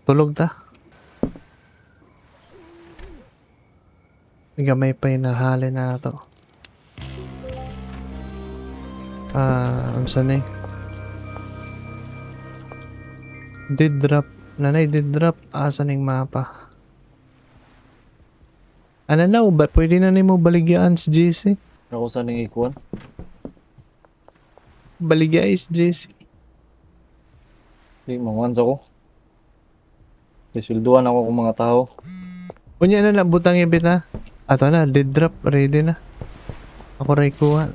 Tulog ta. Gamay pa inahali na to. Ano saan eh? Did drop. Nanay, did drop. Asan yung mapa? Ano na, ba? Pwede na mo baligyaan si JC. Ako saan yung ikuan? Baligya is JC. Di, mangwans ako. Isilduan ako kung mga tao. Unya na lang, butang ibit na. Ato na, did drop. Ready na. Ako rin kuha.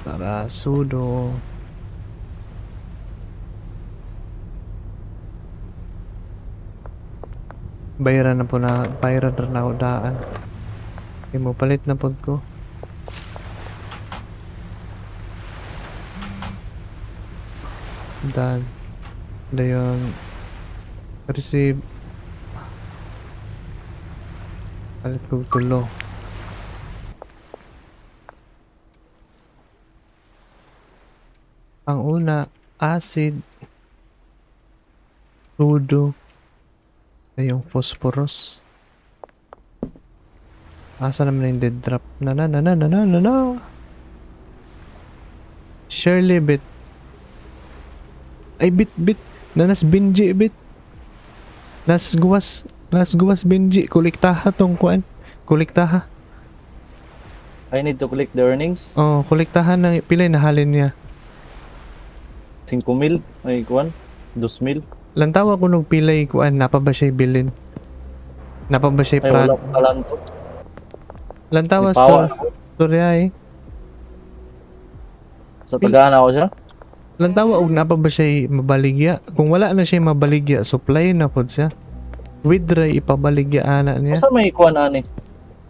Tara, sudo. Bayaran na po na, bayaran na ako daan. Okay mo, palit na po ko. Dan. Dayon. Receive. Palit ko tulo. Ang una, acid. Sudo. Yung phosphorus. Asa naman yung dead drop? Na. Shirley bit. Ay bit. Nanas binji bit. Nas guwas binji. Kolektaha tong kuan. Kolektaha. I need to click the earnings. Oh, kolektahan ng pilay na halin niya. 5,000. Ay, kuan. 2,000. Lantawa ko nung pilay kuan. Napa ba siya bilin? Napa ba siya Ay, wala akong talanto. Lantawa Lipawan sa ako. storya eh. Sa tagaan ako siya. Lantawa og napa ba siya mabaligya? Kung wala na siya mabaligya, supply na pod siya. Withdraw ipabaligya ana niya. Basta may kuan ani.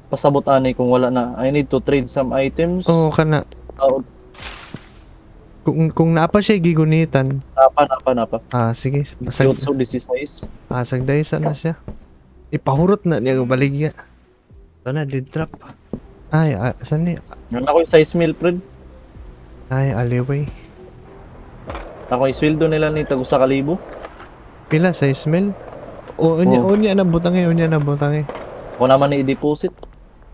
Pasabot ani kung wala na. I need to trade some items. Oo kana. Oh, Kung napa siya gigunitan. napa. Sige. So, 16. Sagday na siya. Ipahurot na niya ang baligya. Ito na, dead trap. Ay, saan niya? Yan ako yung 6,000, friend. Ay, alleyway. Ako yung sweldo nila ni Tag 1,000. Pila, 6 mil? Unya na butang eh. Ako naman ni i-deposit.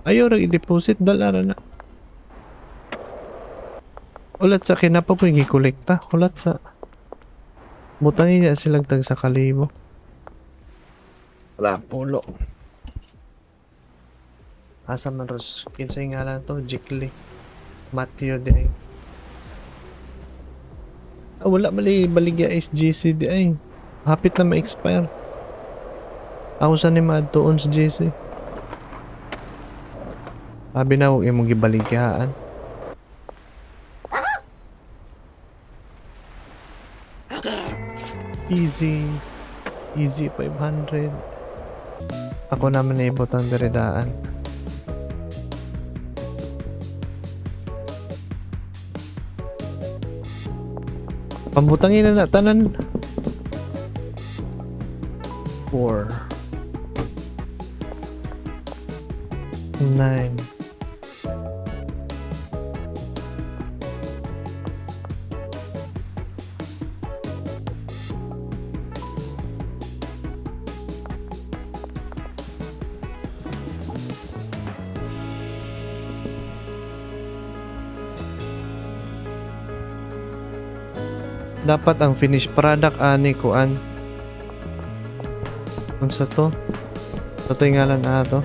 Ayaw rin i-deposit, dalara na. Ulat sa kinapa ko yung i-kolekta. Ulat sa... Butangin niya silang tag 1,000. Wala, pulo. Asa man ros, kinsay nga lang to, Jikli. Matthew di ay. Wala mali baligya SGC di ay. Hapit na ma-expire. Ako sa ni maadtoon sa GC. Sabi na huwag imong gibaligyaan. Easy 500. Ako naman na ibot ang diridaan. Pambutangin na tanan. 4 9 Dapat ang finished product ani kuan. Unsa to? Ito yung ngalan na to.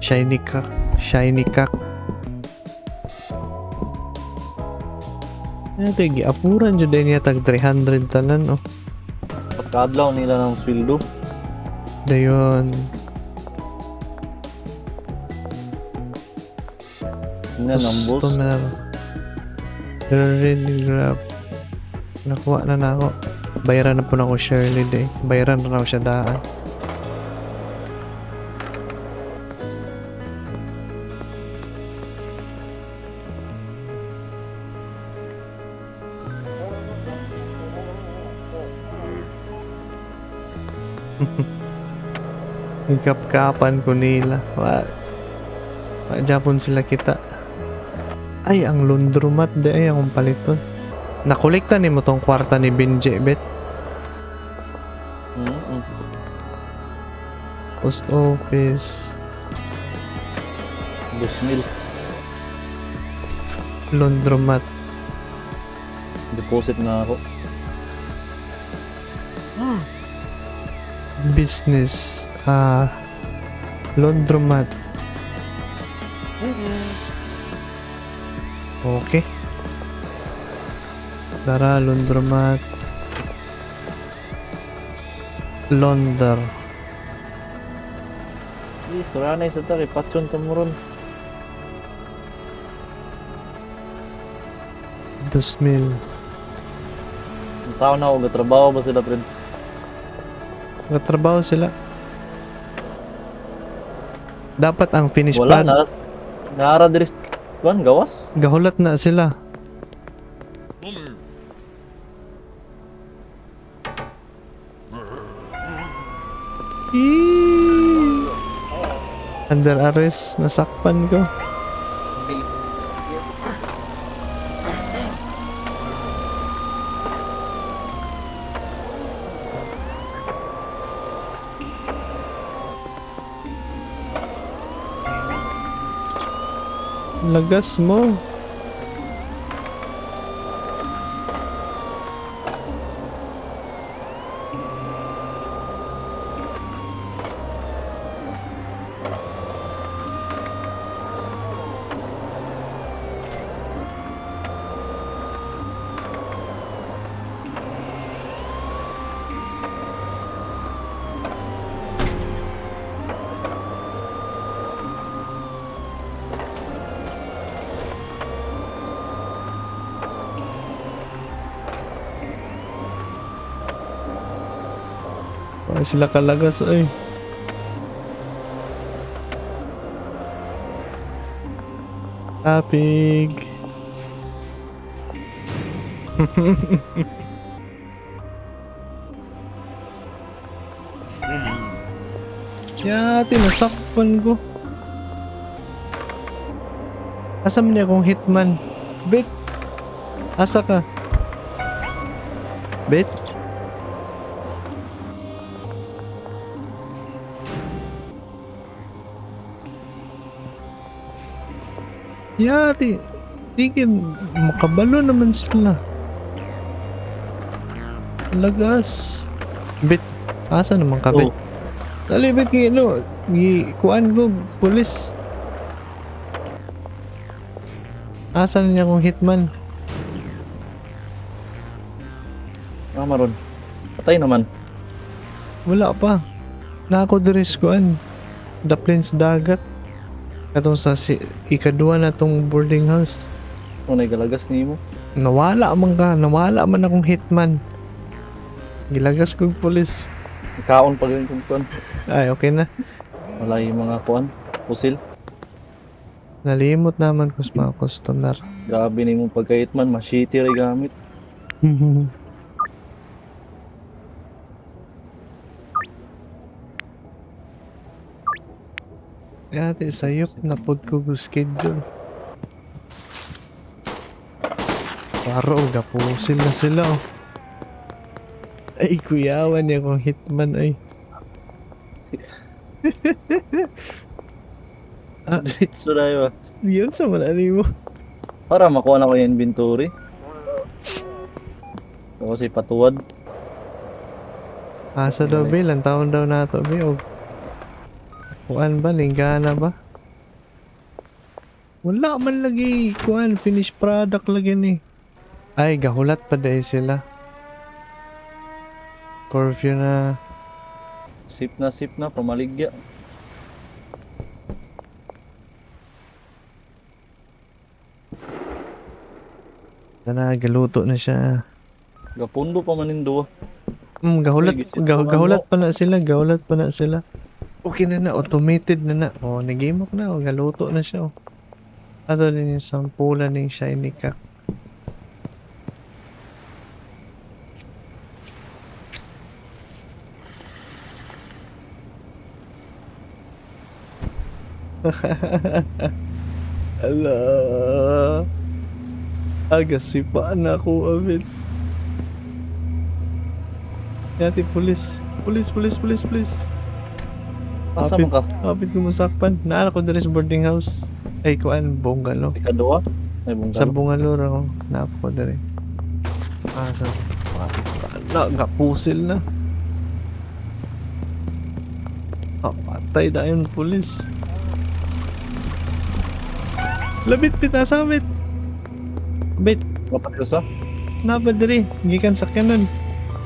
Shiny cock. Ito yung giapuran dyan din niya tag 300 tanan oh. Pagkadlaw nila ng sweldo. Dayon. Yan ang boss. Customer. Really grab. Nakuha na ako. Bayaran na po na ako Shirley day. Bayaran na ako siya daan. Higap-kapan ko nila. Japon sila kita. Ay, ang laundromat di ay akong paliton. Nakolekta ni mo tong kwarta ni Benji, bet. Mm-mm. Post office, 2,000. laundromat. Deposit na ako. Business, laundromat. Okay. Tara, laundromat. Launder. Please, ranay sa taki. Patyon tamuron. 2,000. Ang tao na ako. Gatrabaho ba sila, friend? Nagtrabaho sila. Dapat ang finish Wala pad. na. Naara diri. Kuan, gawas? Gahulat na sila. Eee! Under arrest, nasakpan ko. Lagas mo. Ay, sila kalagas ay. Tapig. Ya, tinasakpan ko. Asam niya akong hitman. Bet. Asa ka? Bet. Ya, tigil. Makabalo naman sila. Lagas. Bet. Asa naman ka, bet? Oh, Dali, bet kayo, no? Kuan ko, pulis. Asa na niya akong hitman? maron. Patay naman. Wala pa. Na ako diris kuan. Daplin sa dagat. Katong sa ikadua na tong boarding house. Unay galagas ni mo. Nawala man ka. Nawala man akong hitman. Gilagas kong pulis. Kaon pa ganyan kung kuan. Ay, okay na. Wala yung mga kuan. Pusil. Nalimot naman ko sa mga customer. Grabe ni mo pagkait man. Mashiti rin gamit. Ate, sayop na pod ko go schedule. Paro, gapusil na sila oh. Ay, kuyawan niya kung hitman ay. Diretso na yun. Yun sa manali mo. Para makuha na ko yung inventory. O kasi patuwad. Asa daw, Bill? Ang taon daw na ito, Bill. Kuan ba? Linggana ba? Wala man lagi. Kuan, finished product lagi ni. Ay, gahulat pa dahil sila. Curfew na. Sip na, pamaligya. Na galuto na siya. Gapundo pa manindo. Gahulat, Uy, gisit gahulat pa na sila, gahulat pa na sila. Okay na na, automated na na. Oh, nag-game na, oh, galuto na siya, oh. Ato din yung sampulan ng shiny cock. Ala. Aga sipaan na ako, Abel. Yati, pulis. Pulis. Asa man ka? Kapit ko masakpan. Naala ko dali sa boarding house. Ay, kuan, bungalow. Ikaduha? Ay, Sa bungalo. bungalow ako. Naapa ko dali. Sa gapusil na. Patay na yung pulis. Labit, pitasabit. Bit, Kapatid sa? napa diri. Gikan sakyanan.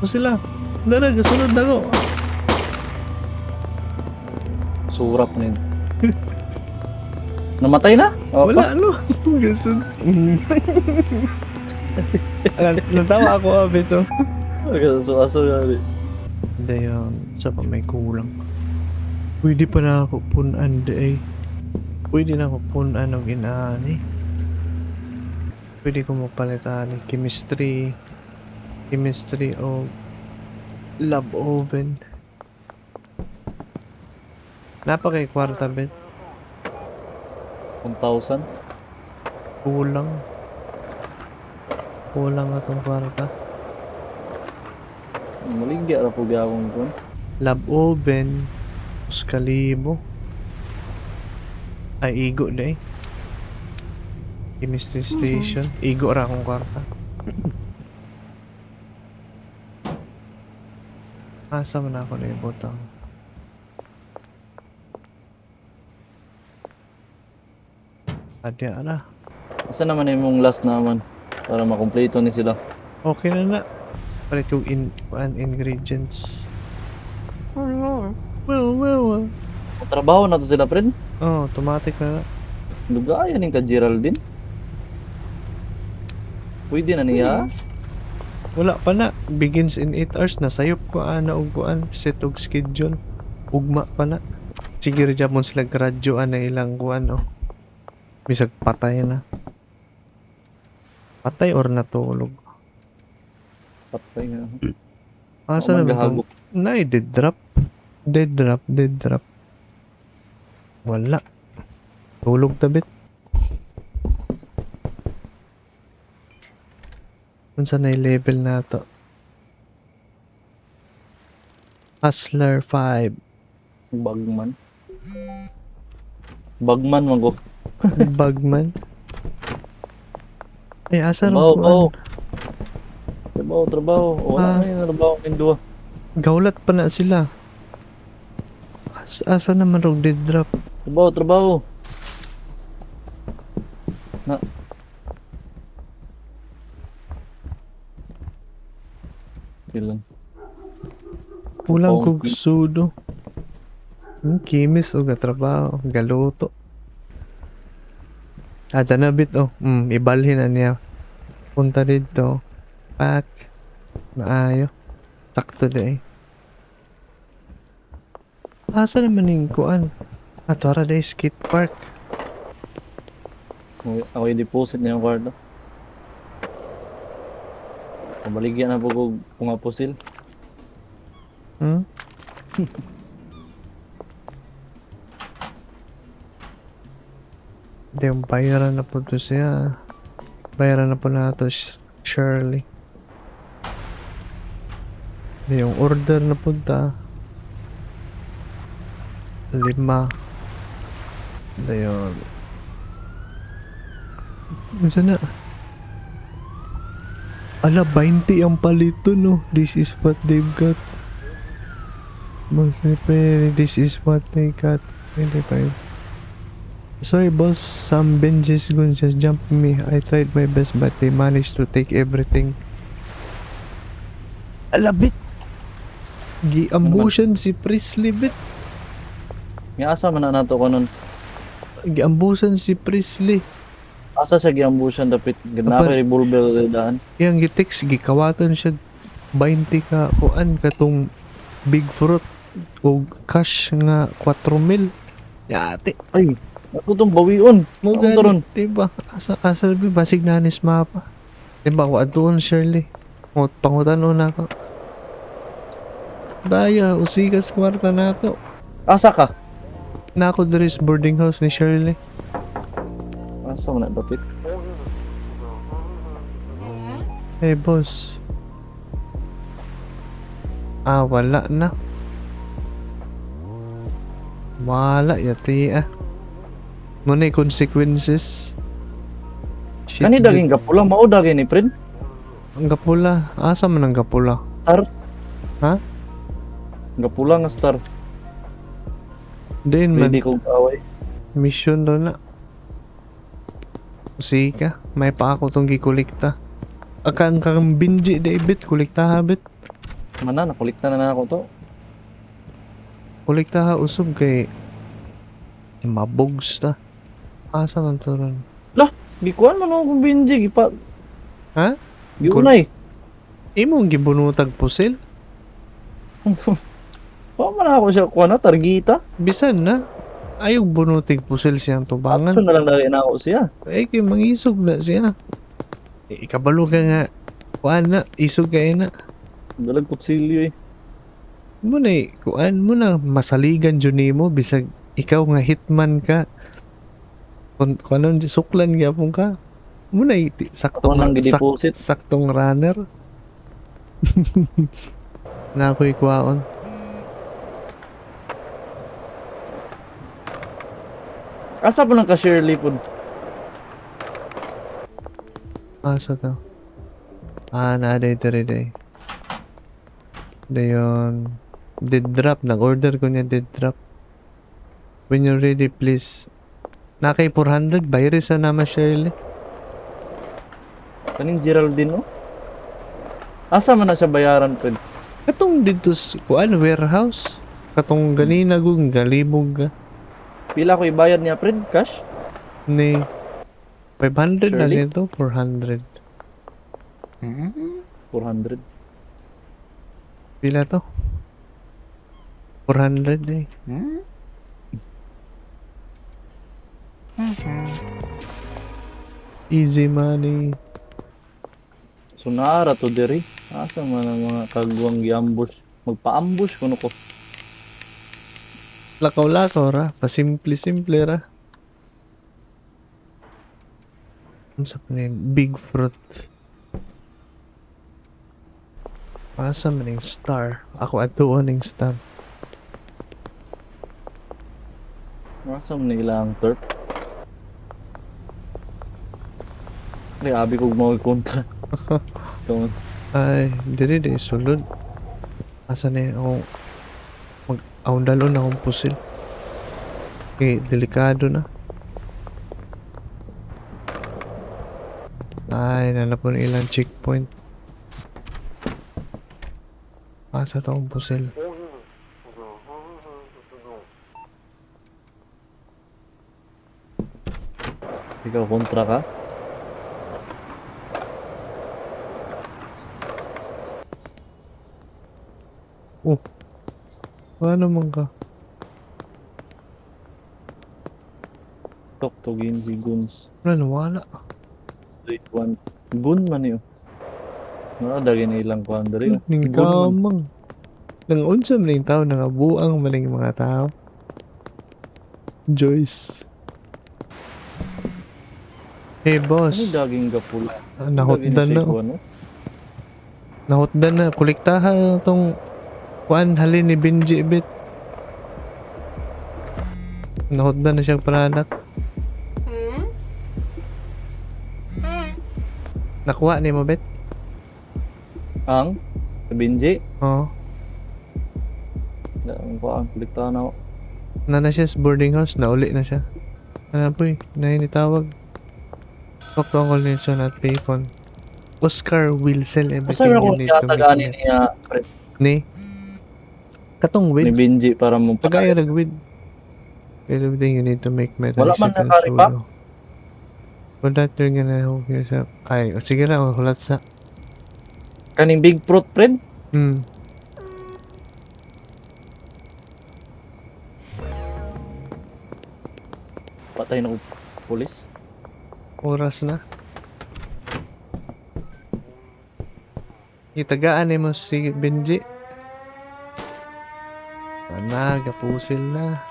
O sila. Dara, gasunod na ko. Surap na yun. Namatay na? O, Wala, ano? Gasunod. Natawa ako, abit, oh. Aso yari. Hindi, sa pa may kulang. Pwede pa na ako punan, di eh. Pwede na ako punan ng inaani. Pwede ko mapalitan chemistry o lab oven. Napakay kwarta, bet. 1,000? Kulang atong kwarta. Maligya na po gawang ko. Lab oven, Kalibo. Ay, igo na eh. Chemistry station. Igo ra akong kwarta. Asa mo na ako na yung butang. Adya na. Asa naman yung last naman? Para makompleto ni sila. Okay na. Palit yung ingredients. Well. Trabaho na to sila, friend. Oh, automatic na. Lugayan yung ka Geraldine. Pwede na niya. Wala pa na. Begins in 8 hours. Nasayop ko ana og kuan. Set og schedule. Ugma pa na. Sige rin dyan mo sila graduan na ilang kuan, oh. Bisag patay na. Patay or natulog. Patay nga. Asa naman Maghahagok. kung... Nay, dead drop. Dead drop. Wala. Tulog tabit. Unsa na yung level na to? Hustler 5. Bagman. Bagman mago. Bagman. Ay, asa rin Trabaho, kuan? trabaho. Wala na yung trabaho ng dua. Gaulat pa na sila. Asa naman rog dead drop? Trabaho. Na. Ilan? Kulang Pong- kog sudo. Kimis o gatrabaho. Galuto. Dyan na bit, oh. Ibalhin na niya. Punta dito. Pack. Maayo. Sakto na eh. Asa naman yung kuan? Atwara na skate park. Ako yung deposit niya yung kwarto. Pabaligyan na po kung pumapusil. Hmm? Hindi, yung bayaran na po to siya. Bayaran na po na to Shirley. Hindi, yung order na po ta. 5. Hindi yun. Ano na? Ala, 20 ang palito, no? This is what they've got. This is what they got. 25. Sorry, boss. Some benches gun just jumped me. I tried my best, but they managed to take everything. Ala, bit! Giambusan si Priestley, bit. Nga asa man na nato ko nun. Giambusan si Priestley. Asa siya giambusan dapit. Ganda ko revolver sa daan. Yang gitext, gikawatan siya 20 ka kuan katong big fruit o cash nga 4,000. Yate. Ay, ako itong bawion. Mo Ako to ron. gani, diba? Asa basig nanis mapa. Diba, ko adun Shirley. O, pangutanon na ako. Daya, usigas kwarta na ako. Asa ka? Na ako diri sa boarding house ni Shirley. Asa man na dapit? Hey, boss. Wala na. Wala yati Muna yung consequences. Shit, Kani daging gapula, mao daging ni friend. ang gapula. Asa man ang gapula? Star. Ha? Gapula nga star. Din man. Ready kong away. Mission daw na. Sige ka. May pa ako tong gikolekta. Akang kang binji David. Kolekta habit. Mana nakulikta na ako to. Kolekta ha usog kay mabugs ta. Asa man to ron? Lah, gikuan man ako binji gipa. Ha? Giunay. Imong gibunutag pusil? Wa man ako siya kuan na targita. Bisan na. Ayaw bunutig pusil siyang tubangan. Action na lang dali na ako siya. Kay mangisog na siya. Ikabalo ka nga. Kuan na. Isog ka na. Dalag kutsilyo eh. Muna kuan mo na masaligan dyan nimo bisag ikaw nga hitman ka. Kung anong suklan gyapon ka. Muna Ako saktong nang gideposit. saktong runner. Na ako'y kuwaon. Asa po lang ka Shirley po? Asa to? Naaday day. Dayon. Dead drop. Nag-order ko niya dead drop. When you're ready, please. Nakay 400. Bayri sa nama Shirley. Kaning Geraldine no? Asa man na siya bayaran po? Katong dito sa kuan warehouse. Katong ganina gug galibog ka. Pila ko ibayad niya friend? Cash? Ni 500 na Shirley? nito. 400. 400. Pila to? 400 eh. Easy money. So nara to diri. Asa man ang mga kagwang gi-ambush? Magpa-ambush kuno ko. Lakaw-lakaw ra. Pasimple-simple ra. Ano sa kanil? Big fruit. Asa man yung star? Ako atuon yung star. Asa man nila ang turf? Ay, abi kong mga kontra. Ikaw, Ay, diri di sulod. Asa na yun ako mag-aundalon akong pusil. Okay, delikado na. Ay, nanapon ilang checkpoint. Asa to akong pusil. ikaw kontra ka? Ano man ka? Tugin si Guns. Wala. Grade 1. Gun man yun. Dagi na ilang kuhan dali. Ning Gun man. kamang. Nang unsa man yung tao, nangabuang man yung mga tao. Joyce. Hey Ano boss, daging gapula? nahotdan na. Ano? Nahotdan na. Kolektahan tong kuan halin ni Benji bit. Nahotdan na siyang product. Nakuha ni mo bet? Ang? Sa Benji? Oo. Ang kuhan. Kuliktahan ako. Na siya sa boarding house. Nauli na siya. Ano po nitawag. Talk to Uncle Nelson at Payphone. Oscar will sell Masa everything ako you need to tiyatagani make it. niya friend, Ni? Katong ni with? Benji para mo Tagay rag with. Everything you need to make metal Wala man sheet and nakari pa? solo. For that you're gonna hook yourself. Ay, sige lang. Hulat sa. Kaning big fruit friend? Hmm. Patay na ko pulis. Oras na. Itagaan mo si Benji. Gapusil na.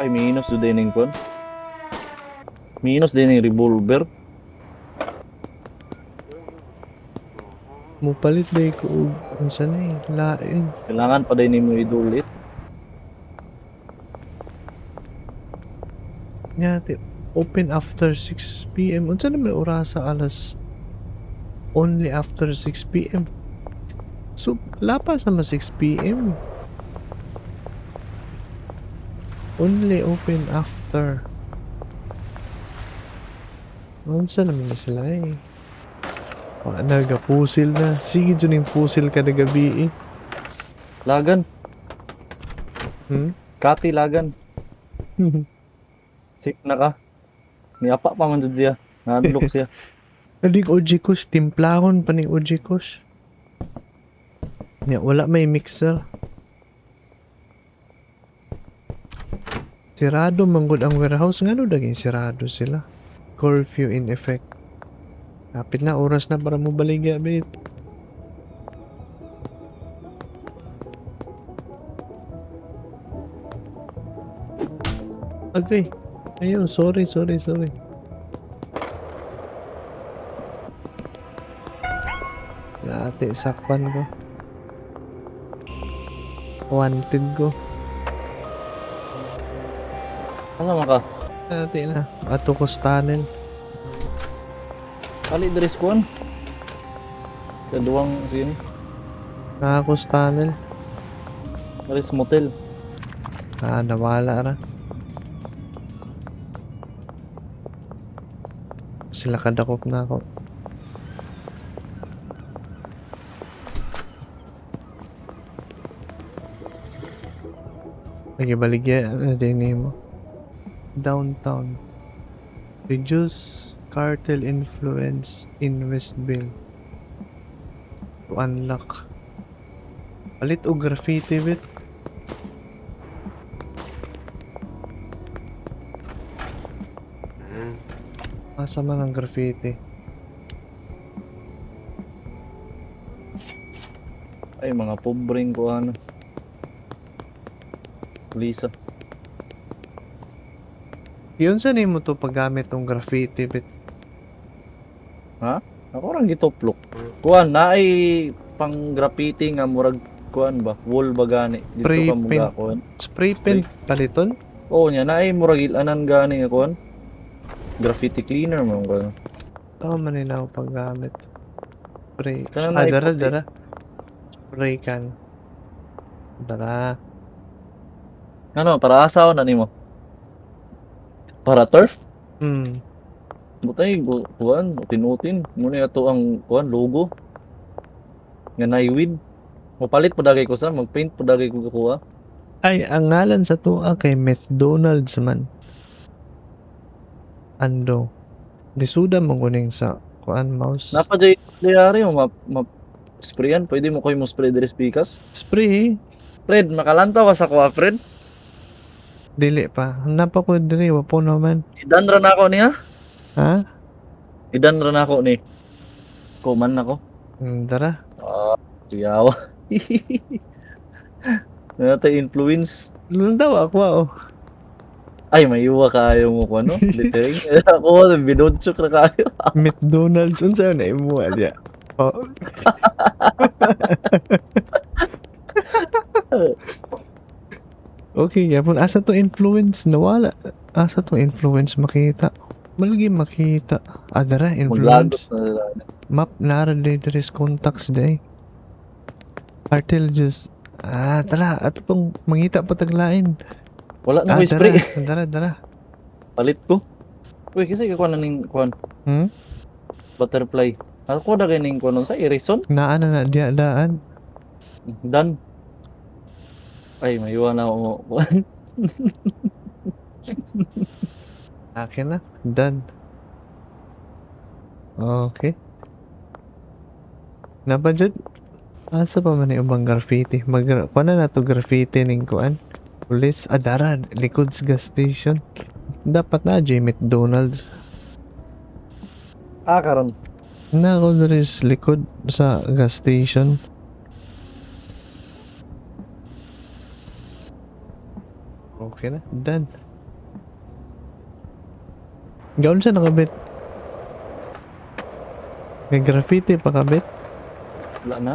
Ay, minus do din yung kuhan. Minus din yung revolver. Mupalit day ko og unsa na lain. Kailangan pa din mo idulit. Nyate open after 6 PM. Unsa na may orasa alas only after 6 PM. So lapas naman 6 PM. Only open after. Unsa naman na sila eh. Nagapusil na. Sige dyan yung pusil kada gabi eh. Lagan. Hmm? Kati lagan. Sick na ka. Niapa pa man dyan siya. Nandlok siya. Adik Ojikos, timplahon pa ni Ojikos. Wala may mixer. Sirado manggod ang warehouse. Nga no daging sirado sila. Curfew in effect. Kapit na, oras na para mo baligya, bit. Okay. Ayun, sorry. Ate, sakpan ko. Wanted ko. Ano man ka? Ate na. Atukos tunnel. Kali dress kuan. Kaduwang sini. Nakakos tunnel. Alis motel. Nawala ra. Sila kadakop na ako. Lagi baligya din mo. Downtown. Reduce cartel influence in Westville. To unlock. Palit o graffiti bit. Asa man ang graffiti? Ay mga pobreng kuan. Lisa. Yun sa nimo to paggamit ng graffiti bit. Ha? Ako rang gitoplok. Kuan na ay pang graffiti nga murag kuan ba? Wall ba gani? Dito Spray ka paint. mga kuan. Spray paint paliton? Oo nya na ay murag ilanan gani nga kuan. Graffiti cleaner mo kuan. Oo, maninaw paggamit. Spray. Kana na Dara, iputi. dara. Spray can. Dara. Ano para asaw na nimo? Para turf? Butay kuan utin-utin. Muna ato ang kuan logo. Nga naiwid. Mapalit pa dagay ko sa magpaint pa dagay ko kuha. Ay, ang ngalan sa tuwa kay McDonald's man. Ando. Disuda mo kuning sa kuan mouse. Napa jay diary mo sprayan, pwede mo koy mo spray diri sa pikas. Spray. Fred, makalantaw ka sa kuha, Fred. Dili pa. Napa ko diri wapo naman. Idan ra na ako niya. Ha? Idan ra na ako ni. Kuman na ko. Dara. Yawa. Nata influence. Lundaw ako oh. Ay, mayuwa kayo mo ko ano? Littering. Ako, binodchok na kayo. McDonald's unsa na imo alya. Oh. Okay, yapon asa to influence nawala. Asa to influence makita. Malagi makita. Dara Maglagot influence. na sila. Map nara diri contacts day. Cartel just tara ato pong mangita pa taglain. Wala na ko spray. Dara. Palit ko. Uy, kasi kakuha na ning kuhan. Butterfly. Ako na kayo ning kuhan sa Irison. Naana na diya daan. Dan. Ay, mayuwa na ako. Akin na. Done. Okay. Nabudget? Asa pa man yung ubang graffiti? Kuha na to graffiti ning kuan. Police. Dara. Likod sa gas station. Dapat na J. McDonald's. Karon. Na ako na likod sa gas station. Okay na. Done. Gaon siya nakabit. May graffiti pa kabit. Wala na.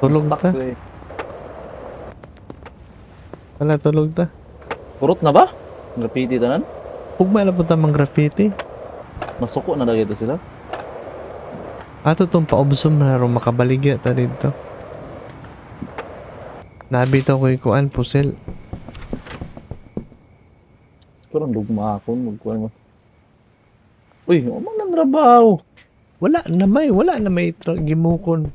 Tulog Stuck ta. ko eh. Wala, tulog ta. Purot na ba? Graffiti tanan? Ugma na po tamang graffiti. Masuko na dagito sila. Ato tong paobsom na ron makabaligya ta dito. Nabitaw ko yung kuan pusel. Pero dugma ako. Magkuhan mo. Uy, umang nandrabaho. Wala na may gimukon.